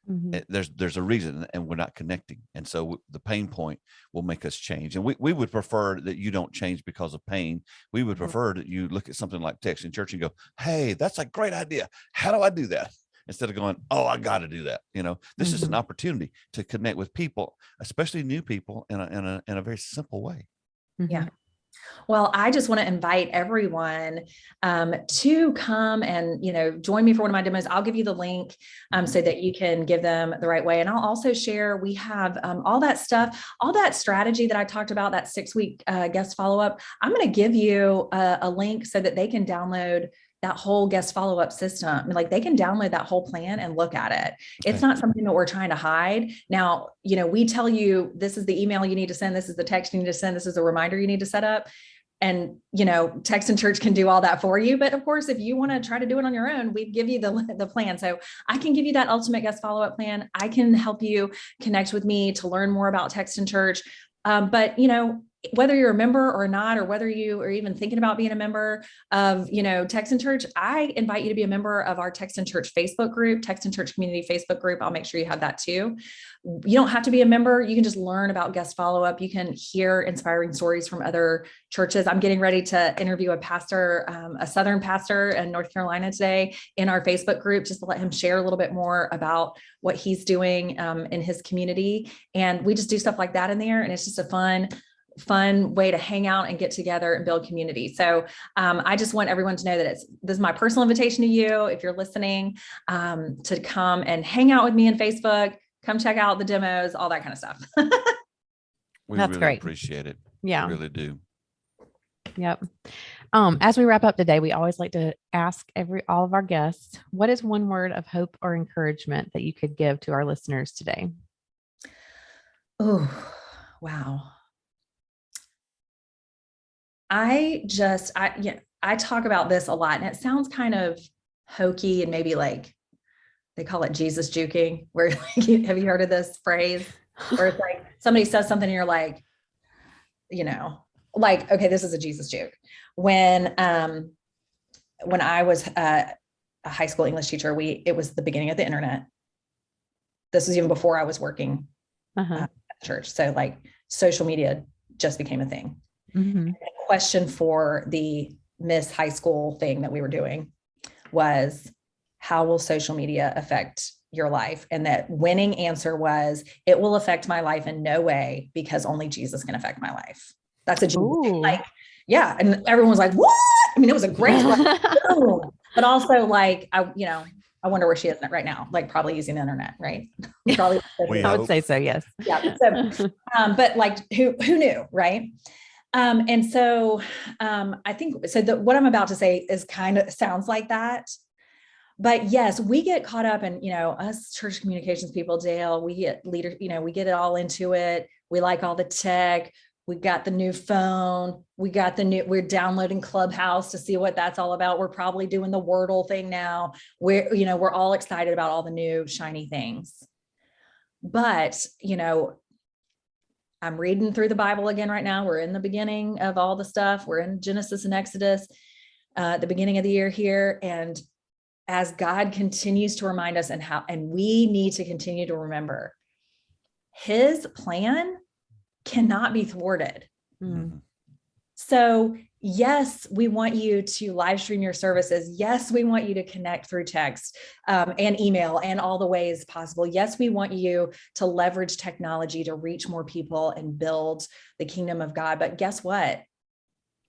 There's a reason, and we're not connecting. And so the pain point will make us change. And we would prefer that you don't change because of pain. We would prefer that you look at something like Texan Church and go, hey, that's a great idea. How do I do that? Instead of going, oh, I got to do that. This is an opportunity to connect with people, especially new people, in a very simple way. Yeah. Well, I just want to invite everyone to come and, join me for one of my demos. I'll give you the link so that you can give them the right way. And I'll also share, we have all that stuff, all that strategy that I talked about, that 6-week guest follow-up. I'm going to give you a link so that they can download that whole guest follow-up system. Like, they can download that whole plan and look at it. It's not something that we're trying to hide. Now, we tell you, this is the email you need to send. This is the text you need to send. This is a reminder you need to set up. and, Texan Church can do all that for you. But of course, if you want to try to do it on your own, we give you the plan. So I can give you that ultimate guest follow-up plan. I can help you connect with me to learn more about Texan Church. But, whether you're a member or not, or whether you are even thinking about being a member of, Texan Church, I invite you to be a member of our Texan Church Facebook group, Texan Church Community Facebook group. I'll make sure you have that too. You don't have to be a member. You can just learn about guest follow-up. You can hear inspiring stories from other churches. I'm getting ready to interview a pastor, a Southern pastor in North Carolina today in our Facebook group, just to let him share a little bit more about what he's doing in his community. And we just do stuff like that in there. And it's just a fun way to hang out and get together and build community. So I just want everyone to know that this is my personal invitation to you, if you're listening, to come and hang out with me on Facebook, come check out the demos, all that kind of stuff. We That's really great. Appreciate it. Yeah. We really do. Yep. As we wrap up today, we always like to ask all of our guests, what is one word of hope or encouragement that you could give to our listeners today? Oh, wow. I talk about this a lot, and it sounds kind of hokey and maybe like they call it Jesus juking, where have you heard of this phrase? Where it's like somebody says something and you're like, okay, this is a Jesus juke. When I was a high school English teacher, it was the beginning of the internet. This was even before I was working at church. So like social media just became a thing. Mm-hmm. The question for the Miss High School thing that we were doing was, how will social media affect your life? And that winning answer was, it will affect my life in no way, because only Jesus can affect my life. That's yeah. And everyone was like, what? I mean, it was a great, but also like, I wonder where she is right now, like probably using the internet, right? Probably. I would say so. Yes. Yeah. So, but like who knew, right? And so I think, what I'm about to say is kind of sounds like that, but yes, we get caught up in, us church communications people, Dale, we get we get it all into it. We like all the tech. We got the new phone. We're downloading Clubhouse to see what that's all about. We're probably doing the Wordle thing now. We're all excited about all the new shiny things, but, I'm reading through the Bible again right now. We're in the beginning of all the stuff. We're in Genesis and Exodus, the beginning of the year here. And as God continues to remind us and we need to continue to remember, his plan cannot be thwarted. Mm-hmm. So yes, we want you to live stream your services. Yes, we want you to connect through text and email and all the ways possible. Yes, we want you to leverage technology to reach more people and build the kingdom of God. But guess what?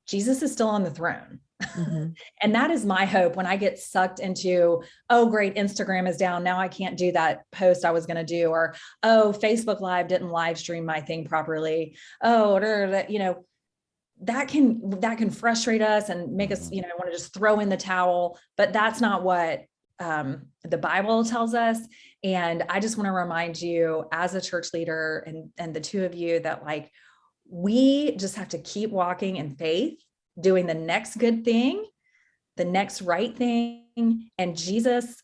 Jesus is still on the throne. Mm-hmm. And that is my hope when I get sucked into, oh, great, Instagram is down. Now I can't do that post I was going to do, or, oh, Facebook Live didn't live stream my thing properly. Oh, that can frustrate us and make us, want to just throw in the towel, but that's not what the Bible tells us. And I just want to remind you as a church leader and the two of you that like, we just have to keep walking in faith, doing the next good thing, the next right thing. And Jesus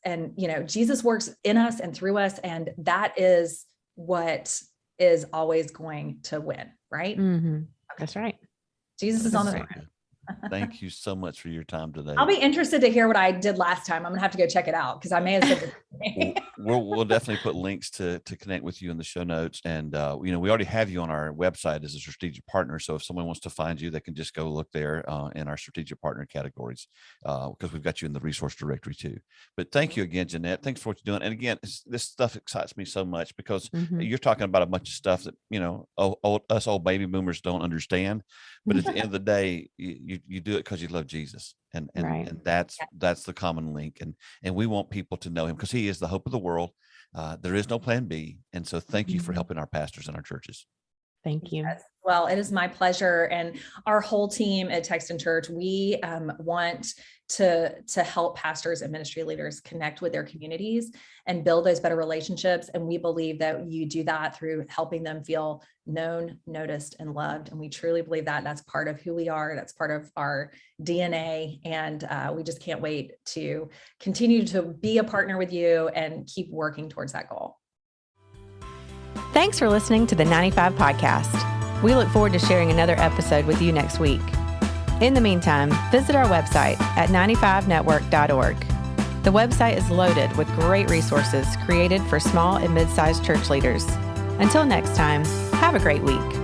works in us and through us. And that is what is always going to win. Right. Mm-hmm. That's right. Jesus is on the throne. Thank you so much for your time today. I'll be interested to hear what I did last time. I'm gonna have to go check it out because I may have said we'll definitely put links to connect with you in the show notes. And we already have you on our website as a strategic partner. So if someone wants to find you, they can just go look there in our strategic partner categories because we've got you in the resource directory too. But thank you again, Jeanette. Thanks for what you're doing. And again, this stuff excites me so much because you're talking about a bunch of stuff that us old baby boomers don't understand. But at the end of the day, you do it because you love Jesus, and that's the common link, and we want people to know him because he is the hope of the world. There is no plan B, and so thank you for helping our pastors and our churches. Thank you. Yes. well. It is my pleasure. And our whole team at Texan Church, we want to help pastors and ministry leaders connect with their communities and build those better relationships. And we believe that you do that through helping them feel known, noticed, and loved. And we truly believe that that's part of who we are. That's part of our DNA. And we just can't wait to continue to be a partner with you and keep working towards that goal. Thanks for listening to the 95 Podcast. We look forward to sharing another episode with you next week. In the meantime, visit our website at 95network.org. The website is loaded with great resources created for small and mid-sized church leaders. Until next time, have a great week.